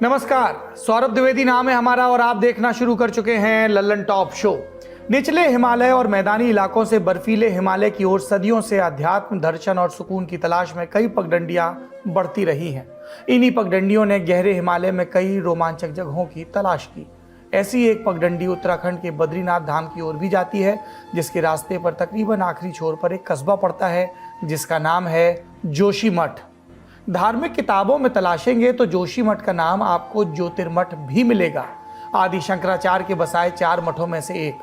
नमस्कार, सौरभ द्विवेदी नाम है हमारा और आप देखना शुरू कर चुके हैं लल्लन टॉप शो। निचले हिमालय और मैदानी इलाकों से बर्फीले हिमालय की ओर सदियों से अध्यात्म, दर्शन और सुकून की तलाश में कई पगडंडियां बढ़ती रही हैं। इन्हीं पगडंडियों ने गहरे हिमालय में कई रोमांचक जगहों की तलाश की। ऐसी एक पगडंडी उत्तराखंड के बद्रीनाथ धाम की ओर भी जाती है, जिसके रास्ते पर तकरीबन आखिरी छोर पर एक कस्बा पड़ता है जिसका नाम है जोशीमठ। धार्मिक किताबों में तलाशेंगे तो जोशीमठ का नाम आपको ज्योतिर्मठ भी मिलेगा। आदि शंकराचार्य के बसाए 4 मठों में से एक।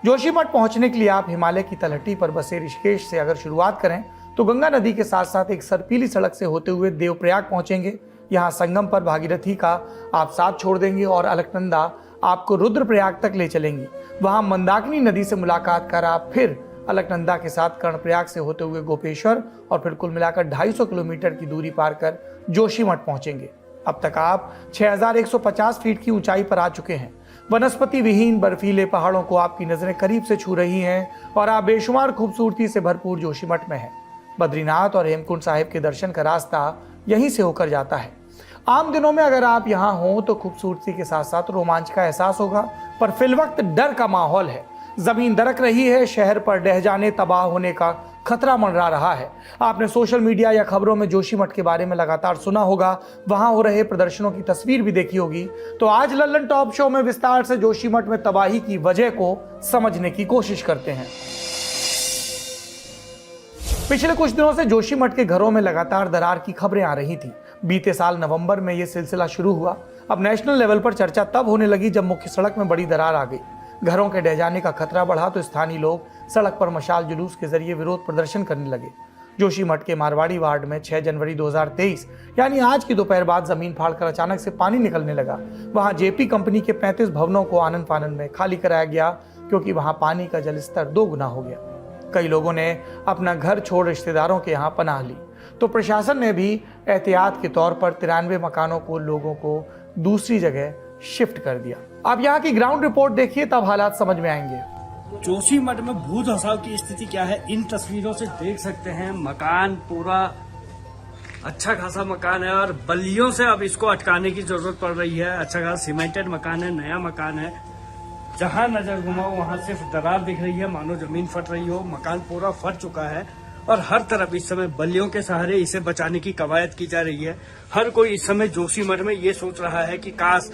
जोशीमठ पहुंचने के लिए आप हिमालय की तलहटी पर बसे ऋषिकेश से अगर शुरुआत करें तो गंगा नदी के साथ साथ एक सर्पीली सड़क से होते हुए देवप्रयाग पहुंचेंगे। यहाँ संगम पर भागीरथी का आप साथ छोड़ देंगे और अलकनंदा आपको रुद्रप्रयाग तक ले चलेंगी। वहां मंदाकिनी नदी से मुलाकात कर आप फिर अलकनंदा के साथ कर्णप्रयाग से होते हुए गोपेश्वर और फिर कुल मिलाकर 250 किलोमीटर की दूरी पार कर जोशीमठ पहुंचेंगे। अब तक आप 6150 फीट की ऊंचाई पर आ चुके हैं। वनस्पति विहीन बर्फीले पहाड़ों को आपकी नजरें करीब से छू रही हैं और आप बेशुमार खूबसूरती से भरपूर जोशीमठ में हैं। बद्रीनाथ और हेमकुंड साहिब के दर्शन का रास्ता यहीं से होकर जाता है। आम दिनों में अगर आप यहाँ हो तो खूबसूरती के साथ साथ रोमांच का एहसास होगा, पर फिलवक्त डर का माहौल है। जमीन दरक रही है, शहर पर ढह जाने, तबाह होने का खतरा मंडरा रहा है। आपने सोशल मीडिया या खबरों में जोशीमठ के बारे में लगातार सुना होगा, वहां हो रहे प्रदर्शनों की तस्वीर भी देखी होगी। तो आज लल्लन टॉप शो में विस्तार से जोशीमठ में तबाही की वजह को समझने की कोशिश करते हैं। पिछले कुछ दिनों से जोशीमठ के घरों में लगातार दरार की खबरें आ रही थी। बीते साल नवंबर में यह सिलसिला शुरू हुआ। अब नेशनल लेवल पर चर्चा तब होने लगी जब मुख्य सड़क में बड़ी दरार आ गई। घरों के ढह जाने का खतरा बढ़ा तो स्थानीय लोग सड़क पर मशाल जुलूस के जरिए विरोध प्रदर्शन करने लगे। जोशीमठ के मारवाड़ी वार्ड में 6 जनवरी 2023 यानी आज की दोपहर बाद जमीन फाड़कर अचानक से पानी निकलने लगा। वहां जेपी कंपनी के 35 भवनों को आनन फानन में खाली कराया गया क्योंकि वहां पानी का जलस्तर 2 गुना हो गया। कई लोगों ने अपना घर छोड़ रिश्तेदारों के यहाँ पनाह ली, तो प्रशासन ने भी एहतियात के तौर पर 93 मकानों को लोगों को दूसरी जगह शिफ्ट कर दिया। आप यहाँ की ग्राउंड रिपोर्ट देखिए, तब हालात समझ में आएंगे। जोशीमठ में भू धसाव की स्थिति क्या है, इन तस्वीरों से देख सकते हैं। मकान पूरा अच्छा खासा मकान है और बल्लियों से अब इसको अटकाने की जरूरत पड़ रही है। अच्छा खासा सीमेंटेड मकान है, नया मकान है। जहां नजर घुमाओ वहां सिर्फ दरार दिख रही है, मानो जमीन फट रही हो। मकान पूरा फट चुका है और हर तरफ इस समय बल्लियों के सहारे इसे बचाने की कवायद की जा रही है। हर कोई इस समय जोशीमठ में ये सोच रहा है कि काश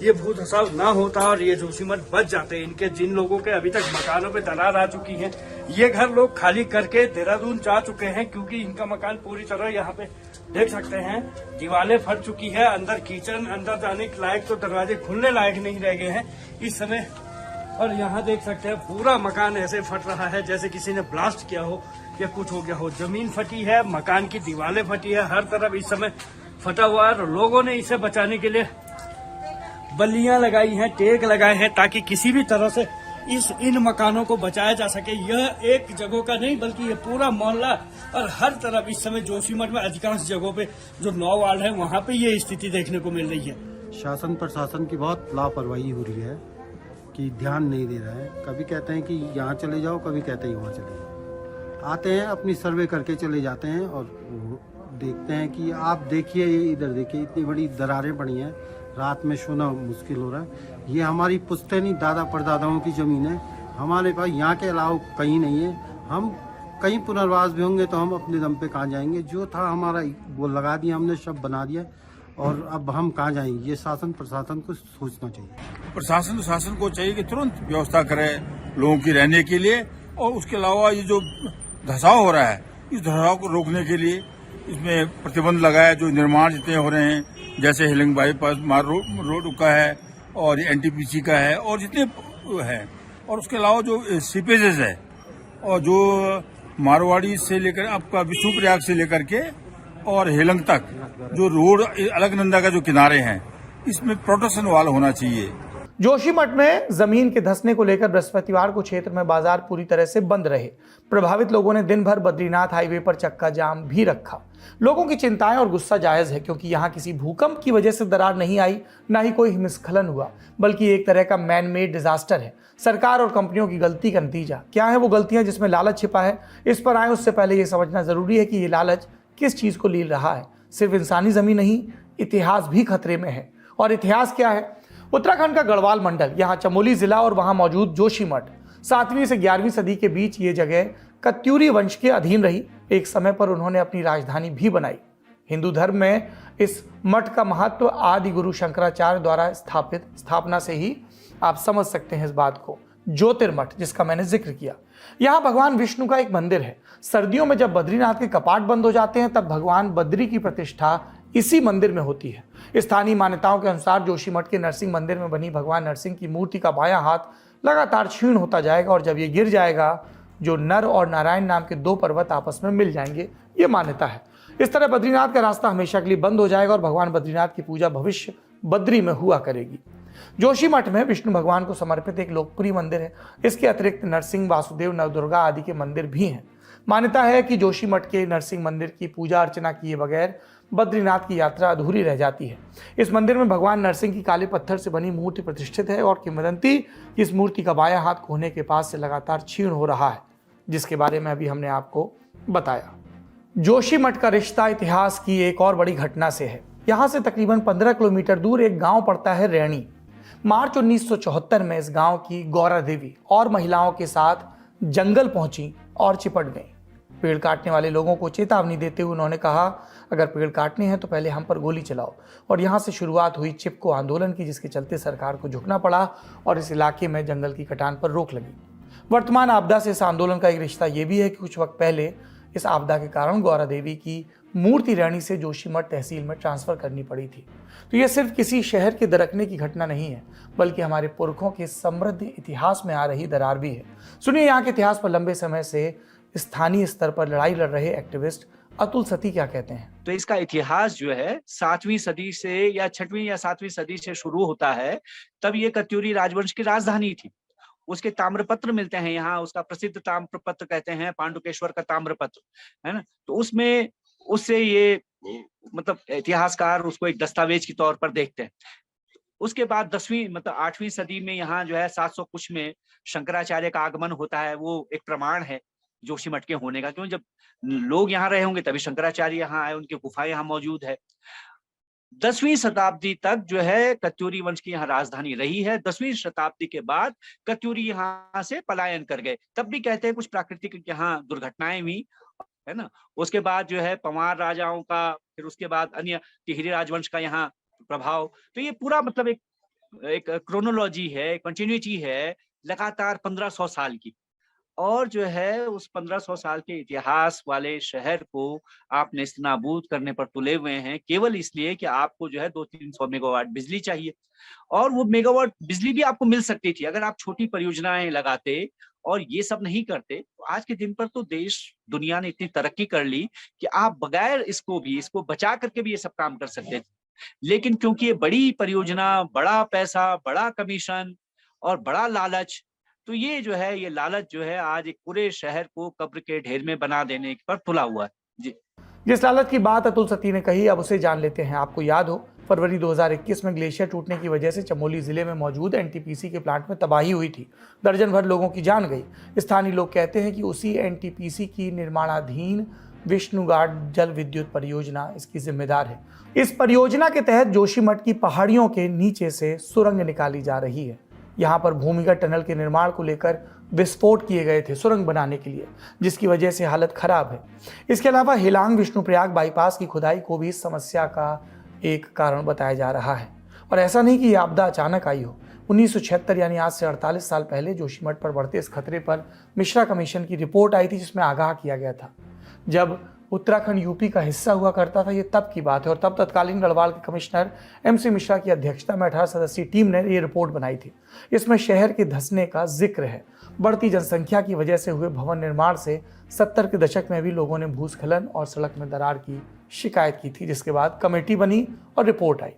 ये भू धसाव ना होता और ये जोशीमठ बच जाते। इनके जिन लोगों के अभी तक मकानों पे दरार आ चुकी है, ये घर लोग खाली करके देहरादून जा चुके हैं क्योंकि इनका मकान पूरी तरह यहाँ पे देख सकते हैं दीवारें फट चुकी है। अंदर किचन, अंदर जाने के लायक तो दरवाजे खुलने लायक नहीं रह गए हैं इस समय। और यहाँ देख सकते हैं पूरा मकान ऐसे फट रहा है जैसे किसी ने ब्लास्ट किया हो या कुछ हो गया हो। जमीन फटी है, मकान की दीवारें फटी है, हर तरफ इस समय फटा हुआ है। लोगों ने इसे बचाने के लिए बल्लियां लगाई हैं, टेक लगाए हैं ताकि किसी भी तरह से इन मकानों को बचाया जा सके। यह एक जगह का नहीं बल्कि ये पूरा मोहल्ला और हर तरफ इस समय जोशीमठ में अधिकांश जगहों पे जो 9 वार्ड है वहाँ पे ये स्थिति देखने को मिल रही है। शासन प्रशासन की बहुत लापरवाही हो रही है कि ध्यान नहीं दे रहा है। कभी कहते हैं कि यहाँ चले जाओ, कभी कहते हैं वहाँ चले जाओ। आते हैं, अपनी सर्वे करके चले जाते हैं और देखते हैं कि आप देखिए, इधर देखिए, इतनी बड़ी दरारें पड़ी हैं, रात में सोना मुश्किल हो रहा है। ये हमारी पुश्तैनी दादा परदादाओं की ज़मीन है, हमारे पास यहाँ के अलावा कहीं नहीं है। हम कहीं पुनर्वास भी होंगे तो हम अपने दम पे कहाँ जाएंगे। जो था हमारा वो लगा दिया हमने, शब बना दिया और अब हम कहाँ जाएंगे। ये शासन प्रशासन को सोचना चाहिए। प्रशासन शासन को चाहिए कि तुरंत व्यवस्था करे लोगों की रहने के लिए। और उसके अलावा ये जो धसाव हो रहा है, इस धसाव को रोकने के लिए इसमें प्रतिबंध लगाया। जो निर्माण जितने हो रहे हैं, जैसे हिलिंग बाईपास रोड का है और एनटीपीसी का है और जितने है, और उसके अलावा जो सीपेजेस है और जो मारवाड़ी से लेकर आपका विष्णुप्रयाग से लेकर के और हेलंग तक जो रोड अलकनंदा का जो किनारे हैं, इसमें प्रोटेक्शन वाल होना चाहिए। जोशीमठ में जमीन के धंसने को लेकर बृहस्पतिवार को क्षेत्र में बाजार पूरी तरह से बंद रहे। प्रभावित लोगों ने दिन भर बद्रीनाथ हाईवे पर चक्का जाम भी रखा। लोगों की चिंताएं और गुस्सा जायज है क्योंकि यहाँ किसी भूकंप की वजह से दरार नहीं आई, ना ही कोई हिमस्खलन हुआ, बल्कि एक तरह का मैन मेड डिजास्टर है। सरकार और कंपनियों की गलती का नतीजा। क्या है वो गलतियां जिसमें लालच छिपा है? इस पर आए उससे पहले ये समझना जरूरी है कि ये लालच किस चीज को लील रहा है। सिर्फ इंसानी जमीन नहीं, इतिहास भी खतरे में है। और इतिहास क्या है? उत्तराखंड का गढ़वाल मंडल, यहाँ चमोली जिला और वहाँ मौजूद जोशीमठ 7वीं से 11वीं सदी के बीच ये जगह कत्यूरी वंश के अधीन रही। एक समय पर उन्होंने अपनी राजधानी भी बनाई। हिंदू धर्म में इस मठ का महत्व आदि गुरु शंकराचार्य द्वारा स्थापना से ही आप समझ सकते हैं इस बात को। ज्योतिर्मठ, जिसका मैंने जिक्र किया, यहाँ भगवान विष्णु का एक मंदिर है। सर्दियों में जब बद्रीनाथ के कपाट बंद हो जाते हैं तब भगवान बद्री की प्रतिष्ठा इसी मंदिर में होती है। स्थानीय मान्यताओं के अनुसार जोशीमठ के नरसिंह मंदिर में बनी भगवान नरसिंह की मूर्ति का बायां हाथ लगातार क्षीण होता जाएगा और जब ये गिर जाएगा जो नर और नारायण नाम के 2 पर्वत आपस में मिल जाएंगे, ये मान्यता है। इस तरह बद्रीनाथ का रास्ता हमेशा के लिए बंद हो जाएगा और भगवान बद्रीनाथ की पूजा भविष्य बद्री में हुआ करेगी। जोशीमठ में विष्णु भगवान को समर्पित एक लोकप्रिय मंदिर है। इसके अतिरिक्त नरसिंह, वासुदेव, नवदुर्गा आदि के मंदिर भी हैं। मान्यता है कि जोशीमठ के नरसिंह मंदिर की पूजा अर्चना किए बगैर बद्रीनाथ की यात्रा अधूरी रह जाती है। इस मंदिर में भगवान नरसिंह की काले पत्थर से बनी मूर्ति प्रतिष्ठित है और किंवदंती इस मूर्ति का बायां हाथ कोहने के पास से लगातार क्षीण हो रहा है, जिसके बारे में अभी हमने आपको बताया। जोशीमठ का रिश्ता इतिहास की एक और बड़ी घटना से है। यहाँ से तकरीबन 15 किलोमीटर दूर एक गांव पड़ता है रैणी। मार्च 1974 में इस गांव की गौरा देवी और महिलाओं के साथ जंगल पहुंची और चिपट गई। पेड़ काटने वाले लोगों को चेतावनी देते हुए उन्होंने कहा, अगर पेड़ काटने हैं तो पहले हम पर गोली चलाओ। और यहाँ से शुरुआत हुई चिपको आंदोलन की, जिसके चलते सरकार को झुकना पड़ा और इस इलाके में जंगल की कटान पर रोक लगी। वर्तमान आपदा से इस आंदोलन का एक रिश्ता ये भी है कि कुछ वक्त पहले इस आपदा के कारण गौरा देवी की मूर्ति रैणी से जोशीमठ तहसील में ट्रांसफर करनी पड़ी थी। तो यह सिर्फ किसी शहर के दरकने की घटना नहीं है, बल्कि हमारे पुरखों के समृद्ध इतिहास में आ रही दरार भी है। सुनिए यहाँ के इतिहास पर लंबे समय से स्थानीय स्तर पर लड़ाई लड़ रहे एक्टिविस्ट अतुल सती क्या कहते हैं। तो इसका इतिहास जो है 7वीं सदी से या 6वीं या 7वीं सदी से शुरू होता है। तब ये कत्यूरी राजवंश की राजधानी थी। उसके ताम्रपत्र मिलते हैं यहाँ, उसका प्रसिद्ध ताम्रपत्र कहते हैं पांडुकेश्वर का ताम्रपत्र, है ना। तो उसमें उससे ये मतलब इतिहासकार उसको एक दस्तावेज के तौर पर देखते हैं। उसके बाद 10वीं मतलब 8वीं सदी में यहाँ जो है 700 कुछ में शंकराचार्य का आगमन होता है। वो एक प्रमाण है जोशीमठ के होने का, क्यों जब लोग यहाँ रहे होंगे तभी शंकराचार्य यहाँ आए, उनकी गुफा यहाँ मौजूद है। 10वीं शताब्दी तक जो है कत्यूरी वंश की यहाँ राजधानी रही है। 10वीं शताब्दी के बाद कत्यूरी यहाँ से पलायन कर गए। तब भी कहते हैं कुछ प्राकृतिक यहाँ दुर्घटनाएं हुई, है ना। उसके बाद जो है पंवार राजाओं का, फिर उसके बाद अन्य टिहरी राजवंश का यहाँ प्रभाव। तो ये पूरा मतलब एक क्रोनोलॉजी है, कंटिन्यूटी है लगातार 1500 साल की। और जो है उस 1500 साल के इतिहास वाले शहर को आप नेस्तनाबूद करने पर तुले हुए हैं, केवल इसलिए कि आपको जो है 200-300 मेगावाट बिजली चाहिए। और वो मेगावाट बिजली भी आपको मिल सकती थी अगर आप छोटी परियोजनाएं लगाते और ये सब नहीं करते। तो आज के दिन पर तो देश दुनिया ने इतनी तरक्की कर ली कि आप बगैर इसको बचा करके भी ये सब काम कर सकते थे। लेकिन क्योंकि ये बड़ी परियोजना, बड़ा पैसा, बड़ा कमीशन और बड़ा लालच, तो ये जो है ये लालच जो है आज एक पूरे शहर को कब्र के ढेर में बना देने पर तुला हुआ है। जी, जिस लालच की बात अतुल सती ने कही, अब उसे जान लेते हैं। आपको याद हो, फरवरी 2021 में ग्लेशियर टूटने की वजह से चमोली जिले में मौजूद एनटीपीसी के प्लांट में तबाही हुई थी। दर्जन भर लोगों की जान गई। स्थानीय लोग कहते हैं कि उसी एनटीपीसी की निर्माणाधीन विष्णुघाट जल विद्युत परियोजना इसकी जिम्मेदार है। इस परियोजना के तहत जोशीमठ की पहाड़ियों के नीचे से सुरंग निकाली जा रही है। यहाँ पर भूमिगत टनल के निर्माण को लेकर विस्फोट किए गए थे सुरंग बनाने के लिए, जिसकी वजह से हालत खराब है। इसके अलावा हिलांग विष्णुप्रयाग बाईपास की खुदाई को भी इस समस्या का एक कारण बताया जा रहा है। और ऐसा नहीं कि यह आपदा अचानक आई हो। 1976 यानी आज से 48 साल पहले जोशीमठ पर बढ़ते इस खतरे पर मिश्रा कमीशन की रिपोर्ट आई थी, जिसमें आगाह किया गया था। जब उत्तराखंड यूपी का हिस्सा हुआ करता था, ये तब की बात है। और तब तत्कालीन गढ़वाल के कमिश्नर MC मिश्रा की अध्यक्षता में 18 सदस्यीय टीम ने ये रिपोर्ट बनाई थी। इसमें शहर के धंसने का जिक्र है। बढ़ती जनसंख्या की वजह से हुए भवन निर्माण से 70 के दशक में भी लोगों ने भूस्खलन और सड़क में दरार की शिकायत की थी, जिसके बाद कमेटी बनी और रिपोर्ट आई।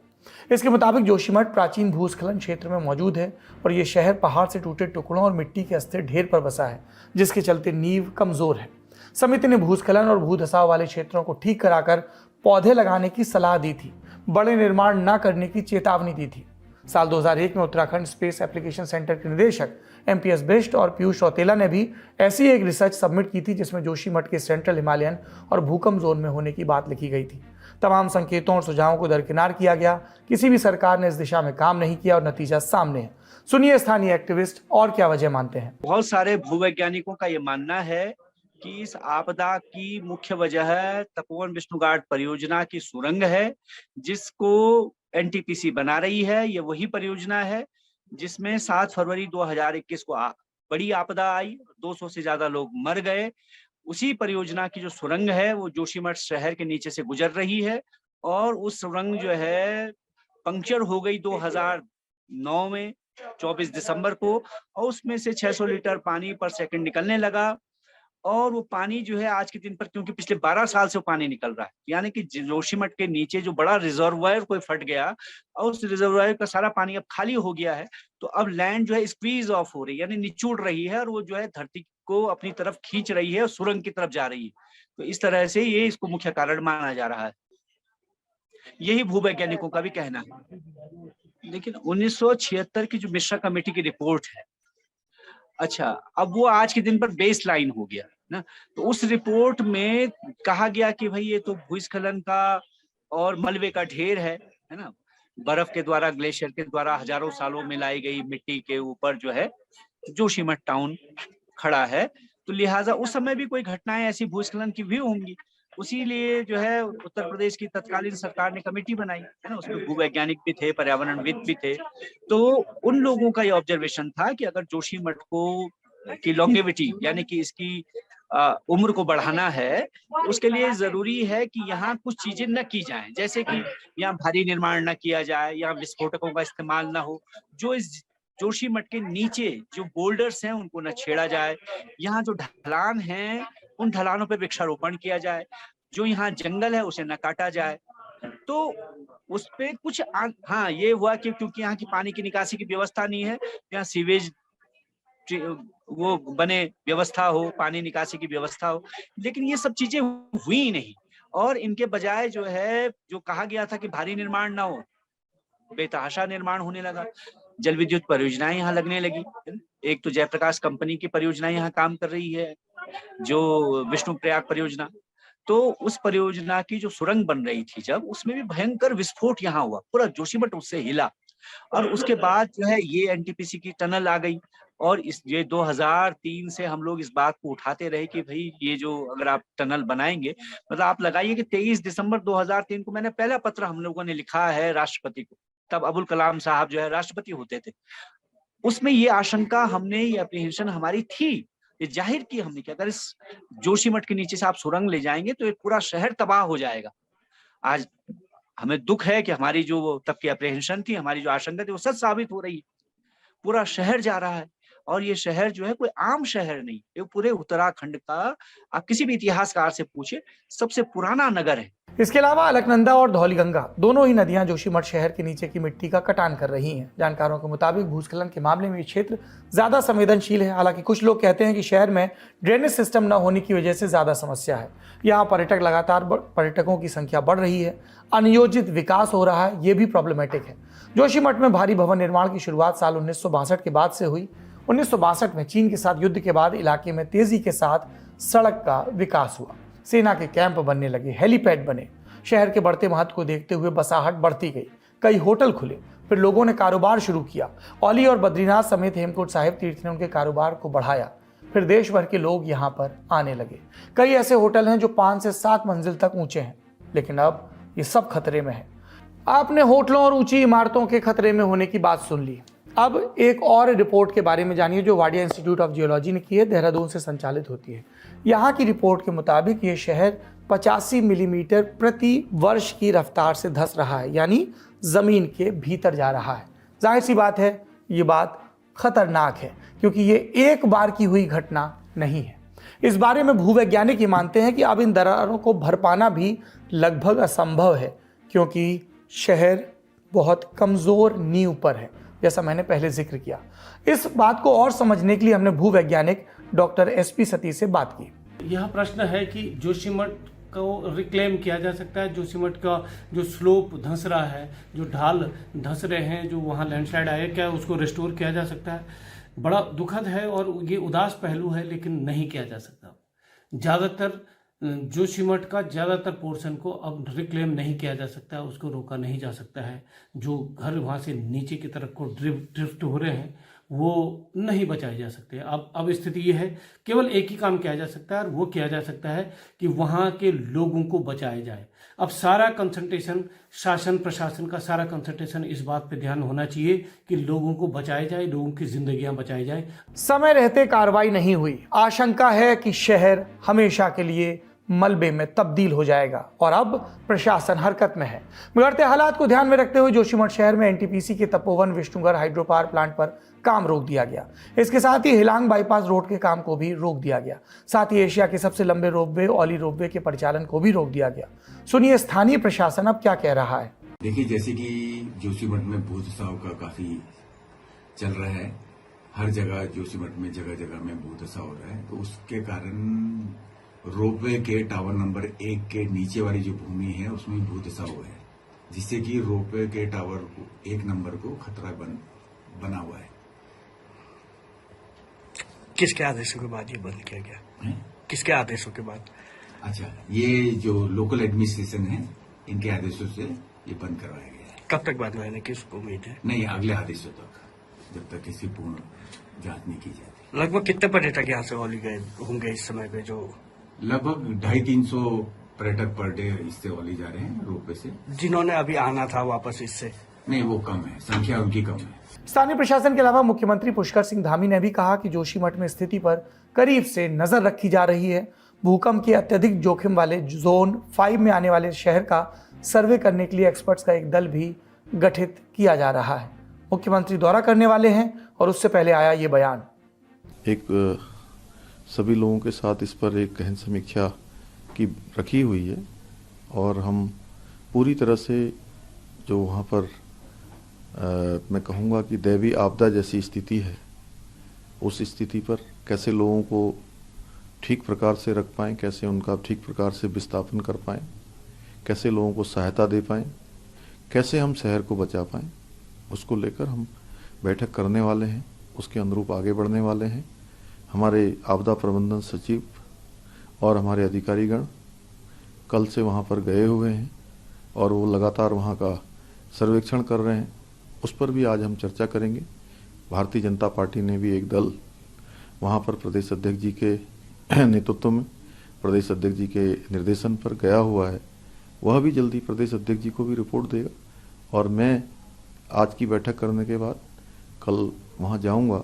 इसके मुताबिक जोशीमठ प्राचीन भूस्खलन क्षेत्र में मौजूद है और ये शहर पहाड़ से टूटे टुकड़ों और मिट्टी के अस्थिर ढेर पर बसा है, जिसके चलते नींव कमजोर है। समिति ने भूस्खलन और भूधसाव वाले क्षेत्रों को ठीक कराकर पौधे लगाने की सलाह दी थी, बड़े निर्माण न करने की चेतावनी दी थी। साल 2001 में उत्तराखंड स्पेस एप्लीकेशन सेंटर के निदेशक MPS बिष्ट और पीयूष रौतेला ने भी ऐसी एक रिसर्च सबमिट की थी, जिसमें जोशीमठ के सेंट्रल हिमालयन और भूकंप जोन में होने की बात लिखी गई थी। तमाम संकेतों और सुझावों को दरकिनार किया गया। किसी भी सरकार ने इस दिशा में काम नहीं किया और नतीजा सामने है। सुनिए स्थानीय एक्टिविस्ट और क्या वजह मानते हैं। बहुत सारे भूवैज्ञानिकों का ये मानना है कि इस आपदा की मुख्य वजह तपोवन विष्णुघाट परियोजना की सुरंग है, जिसको एनटीपीसी बना रही है। ये वही परियोजना है जिसमें 7 फरवरी 2021 को बड़ी आपदा आई, 200 से ज्यादा लोग मर गए। उसी परियोजना की जो सुरंग है वो जोशीमठ शहर के नीचे से गुजर रही है और उस सुरंग जो है पंक्चर हो गई 2009 में 24 दिसंबर को, और उसमें से 600 लीटर पानी पर सेकंड निकलने लगा। और वो पानी जो है आज के दिन पर, क्योंकि पिछले 12 साल से वो पानी निकल रहा है, यानी कि जोशीमठ के नीचे जो बड़ा रिजर्वायर कोई फट गया और उस रिजर्वायर का सारा पानी अब खाली हो गया है, तो अब लैंड जो है स्क्वीज ऑफ हो रही है, यानी निचोड़ रही है और वो जो है धरती को अपनी तरफ खींच रही है और सुरंग की तरफ जा रही है। तो इस तरह से ये इसको मुख्य कारण माना जा रहा है। यही भूवैज्ञानिकों का भी कहना है। लेकिन 1976 की जो मिश्रा कमेटी की रिपोर्ट है, अच्छा, अब वो आज के दिन पर बेस लाइन हो गया ना। तो उस रिपोर्ट में कहा गया कि भाई ये तो भूस्खलन का और मलबे का ढेर है ना। बर्फ के द्वारा, ग्लेशियर के द्वारा हजारों सालों में लाई गई मिट्टी के ऊपर जो है जोशीमठ टाउन खड़ा है, तो लिहाजा उस समय भी कोई घटनाएं ऐसी भूस्खलन की भी होंगी। उसी लिए जो है उत्तर प्रदेश की तत्कालीन सरकार ने कमेटी बनाई है ना, उसमें भूवैज्ञानिक भी थे, पर्यावरणविद भी थे। तो उन लोगों का ये ऑब्जर्वेशन था कि अगर जोशीमठ को की लॉन्गेविटी यानी कि इसकी उम्र को बढ़ाना है, उसके लिए जरूरी है कि यहाँ कुछ चीजें न की जाएं, जैसे कि यहाँ भारी निर्माण न किया जाए, यहाँ विस्फोटकों का इस्तेमाल न हो, जो इस जोशीमठ के नीचे जो बोल्डर्स हैं उनको न छेड़ा जाए, यहाँ जो ढलान है उन ढलानों पर वृक्षारोपण किया जाए, जो यहाँ जंगल है उसे न काटा जाए। तो उस पे कुछ हाँ ये हुआ कि क्योंकि यहाँ की पानी की निकासी की व्यवस्था नहीं है, यहाँ सीवेज वो बने व्यवस्था हो, पानी निकासी की व्यवस्था हो, लेकिन ये सब चीजें हुई नहीं। और इनके बजाय जो है, जो कहा गया था कि भारी निर्माण ना हो, बेतहाशा निर्माण होने लगा। जल विद्युत परियोजनाएं यहाँ लगने लगी। एक तो जयप्रकाश कंपनी की परियोजना यहाँ काम कर रही है, जो विष्णु प्रयाग परियोजना। तो उस परियोजना की जो सुरंग बन रही थी, जब उसमें भी भयंकर विस्फोट यहाँ हुआ, पूरा जोशीमठ उससे हिला। और उसके बाद जो है ये एनटीपीसी की टनल आ गई, और इस ये 2003 से हम लोग इस बात को उठाते रहे कि भाई ये जो अगर आप टनल बनाएंगे, मतलब आप लगाइए कि 23 दिसंबर 2003 को मैंने पहला पत्र हम लोगों ने लिखा है राष्ट्रपति को, तब अबुल कलाम साहब जो है राष्ट्रपति होते थे। उसमें ये आशंका हमने, ये अप्रीहेंशन हमारी थी, ये जाहिर की हमने कि अगर इस जोशीमठ के नीचे से आप सुरंग ले जाएंगे तो ये पूरा शहर तबाह हो जाएगा। आज हमें दुख है कि हमारी जो तब की अप्रीहेंशन थी, हमारी जो आशंका थी, वो सच साबित हो रही है। पूरा शहर जा रहा है, और ये शहर जो है कोई आम शहर नहीं, ये पूरे उत्तराखंड का, आप किसी भी इतिहासकार से पूछे, सबसे पुराना नगर है। इसके अलावा अलकनंदा और धौलीगंगा दोनों ही नदियां जोशीमठ शहर के नीचे की मिट्टी का कटान कर रही हैं। जानकारों के मुताबिक भूस्खलन के मामले में ये क्षेत्र ज्यादा संवेदनशील है। हालांकि कुछ लोग कहते हैं कि शहर में ड्रेनेज सिस्टम न होने की वजह से ज्यादा समस्या है। यहाँ पर्यटकों की संख्या बढ़ रही है, अनियोजित विकास हो रहा है, ये भी प्रॉब्लमेटिक है। जोशीमठ में भारी भवन निर्माण की शुरुआत साल 1962 के बाद से हुई। 1962 में चीन के साथ युद्ध के बाद इलाके में तेजी के साथ सड़क का विकास हुआ, सेना के कैंप बनने लगे, हेलीपैड बने। शहर के बढ़ते महत्व को देखते हुए बसाहट बढ़ती गई, कई होटल खुले, फिर लोगों ने कारोबार शुरू किया। औली और बद्रीनाथ समेत हेमकुंड साहिब तीर्थ ने उनके कारोबार को बढ़ाया, फिर देश भर के लोग यहाँ पर आने लगे। कई ऐसे होटल हैं जो 5 से 7 मंजिल तक ऊंचे हैं, लेकिन अब ये सब खतरे में है। आपने होटलों और ऊंची इमारतों के खतरे में होने की बात सुन ली। अब एक और रिपोर्ट के बारे में जानिए जो वाडिया इंस्टीट्यूट ऑफ जियोलॉजी ने की है, देहरादून से संचालित होती है। यहाँ की रिपोर्ट के मुताबिक ये शहर 85 मिलीमीटर प्रति वर्ष की रफ्तार से धंस रहा है, यानी जमीन के भीतर जा रहा है। जाहिर सी बात है, ये बात खतरनाक है, क्योंकि ये एक बार की हुई घटना नहीं है। इस बारे में भूवैज्ञानिक ये मानते हैं कि अब इन दरारों को भर पाना भी लगभग असंभव है, क्योंकि शहर बहुत कमजोर नींव पर है, जैसा मैंने पहले जिक्र किया। इस बात को और समझने के लिए हमने भूवैज्ञानिक डॉक्टर SP सतीश से बात की। यह प्रश्न है कि जोशीमठ को रिक्लेम किया जा सकता है। जोशीमठ का जो स्लोप धंस रहा है, जो ढाल धंस रहे हैं, जो वहाँ लैंडस्लाइड आए, क्या उसको रिस्टोर किया जा सकता है? बड़ा दुखद है और ये उदास पहलू है, लेकिन नहीं किया जा सकता। ज़्यादातर जोशीमठ का ज़्यादातर पोर्शन को अब रिक्लेम नहीं किया जा सकता है, उसको रोका नहीं जा सकता है। जो घर वहाँ से नीचे की तरफ को ड्रिफ्ट हो रहे हैं वो नहीं बचाए जा सकते। अब स्थिति ये है, केवल एक ही काम किया जा सकता है और वो किया जा सकता है कि वहाँ के लोगों को बचाया जाए। अब सारा कंसंट्रेशन, शासन प्रशासन का सारा कंसंट्रेशन इस बात पे ध्यान होना चाहिए कि लोगों को बचाया जाए, लोगों की जिंदगियां बचाई जाए। समय रहते कार्रवाई नहीं हुई, आशंका है कि शहर हमेशा के लिए मलबे में तब्दील हो जाएगा और अब प्रशासन हरकत में है। बिगड़ते हालात को ध्यान में रखते हुए जोशीमठ शहर में एनटीपीसी के Tapovan Vishnugarh hydro power plant पर काम रोक दिया गया। इसके साथ ही हिलांग बाईपास रोड के काम को भी रोक दिया गया। साथ ही एशिया के सबसे लंबे रोपवे ऑली रोपवे के परिचालन को भी रोक दिया गया। सुनिए स्थानीय प्रशासन अब क्या कह रहा है। देखिए, जैसे कि जोशीमठ में भूत साव का काफी चल रहा है, हर जगह जोशीमठ में जगह जगह में भूत साव हो रहा है, तो उसके कारण रोपवे के टावर नंबर 1 के नीचे वाली जो भूमि है उसमें भूत साव है, जिससे कि रोपवे के टावर 1 नंबर को खतरा बना हुआ है। किसके आदेशों के बाद ये बंद किया गया? किसके आदेशों के बाद? अच्छा, ये जो लोकल एडमिनिस्ट्रेशन है इनके आदेशों से ये बंद करवाया गया है। कब तक बंद होने की उम्मीद है? नहीं, अगले आदेशों तक, जब तक किसी पूर्ण जांच नहीं की जाती। लगभग कितने पर्यटक यहाँ से औली गए होंगे इस समय पे? जो लगभग 250-300 पर्यटक पर डे इससे औली जा रहे हैं रोपवे से। जिन्होंने अभी आना था वापस इससे? नहीं, वो कम है, संख्या उनकी कम है। स्थानीय प्रशासन के अलावा मुख्यमंत्री पुष्कर सिंह धामी ने भी कहा कि जोशीमठ में स्थिति पर करीब से नजर रखी जा रही है। भूकंप के अत्यधिक जोखिम वाले जोन 5 में आने वाले शहर का सर्वे करने के लिए एक्सपर्ट्स का एक दल भी गठित किया जा रहा है। मुख्यमंत्री दौरा करने वाले हैं और उससे पहले आया ये बयान। सभी लोगों के साथ इस पर एक गहन समीक्षा की रखी हुई है और हम पूरी तरह से जो वहाँ पर मैं कहूँगा कि दैवीय आपदा जैसी स्थिति है, उस स्थिति पर कैसे लोगों को ठीक प्रकार से रख पाएँ, कैसे उनका ठीक प्रकार से विस्थापन कर पाएँ, कैसे लोगों को सहायता दे पाएँ, कैसे हम शहर को बचा पाएँ, उसको लेकर हम बैठक करने वाले हैं, उसके अनुरूप आगे बढ़ने वाले हैं। हमारे आपदा प्रबंधन सचिव और हमारे अधिकारीगण कल से वहाँ पर गए हुए हैं और वो लगातार वहाँ का सर्वेक्षण कर रहे हैं। उस पर भी आज हम चर्चा करेंगे। भारतीय जनता पार्टी ने भी एक दल वहाँ पर प्रदेश अध्यक्ष जी के नेतृत्व में, प्रदेश अध्यक्ष जी के निर्देशन पर गया हुआ है। वह भी जल्दी प्रदेश अध्यक्ष जी को भी रिपोर्ट देगा और मैं आज की बैठक करने के बाद कल वहाँ जाऊँगा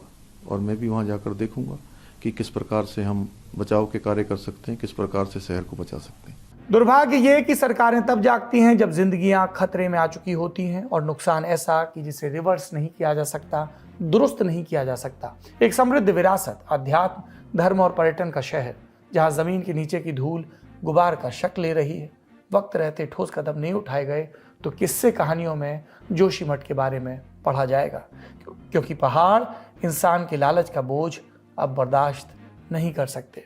और मैं भी वहाँ जाकर देखूँगा कि किस प्रकार से हम बचाव के कार्य कर सकते हैं, किस प्रकार से शहर को बचा सकते हैं। दुर्भाग्य ये कि सरकारें तब जागती हैं जब जिंदगियां खतरे में आ चुकी होती हैं और नुकसान ऐसा कि जिसे रिवर्स नहीं किया जा सकता, दुरुस्त नहीं किया जा सकता। एक समृद्ध विरासत, अध्यात्म, धर्म और पर्यटन का शहर जहां जमीन के नीचे की धूल गुबार का शक्ल ले रही है। वक्त रहते ठोस कदम नहीं उठाए गए तो किस्से कहानियों में जोशीमठ के बारे में पढ़ा जाएगा, क्योंकि पहाड़ इंसान के लालच का बोझ अब बर्दाश्त नहीं कर सकते।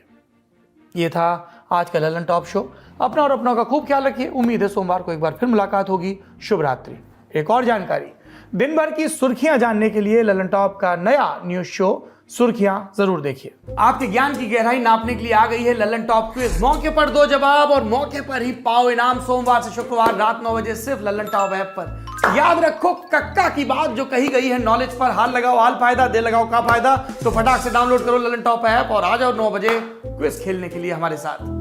ये था आज का लल्लन टॉप शो। अपना और अपनों का खूब ख्याल रखिए। उम्मीद है सोमवार को एक बार फिर मुलाकात होगी। शुभ रात्रि। एक और जानकारी, दिन भर की सुर्खियां जानने के लिए लल्लन टॉप का नया न्यूज शो सुर्खियां जरूर देखिए। आपके ज्ञान की गहराई नापने के लिए आ गई है लल्लन टॉप क्विज। मौके पर दो जवाब और मौके पर ही पाओ इनाम। सोमवार से शुक्रवार रात 9 बजे सिर्फ लल्लन टॉप ऐप पर। याद रखो कक्का की बात जो कही गई है नॉलेज पर हाल लगाओ हाल फायदा, दे लगाओ का फायदा। तो फटाक से डाउनलोड करो लल्लन टॉप ऐप और आ जाओ 9 बजे क्विज खेलने के लिए हमारे साथ।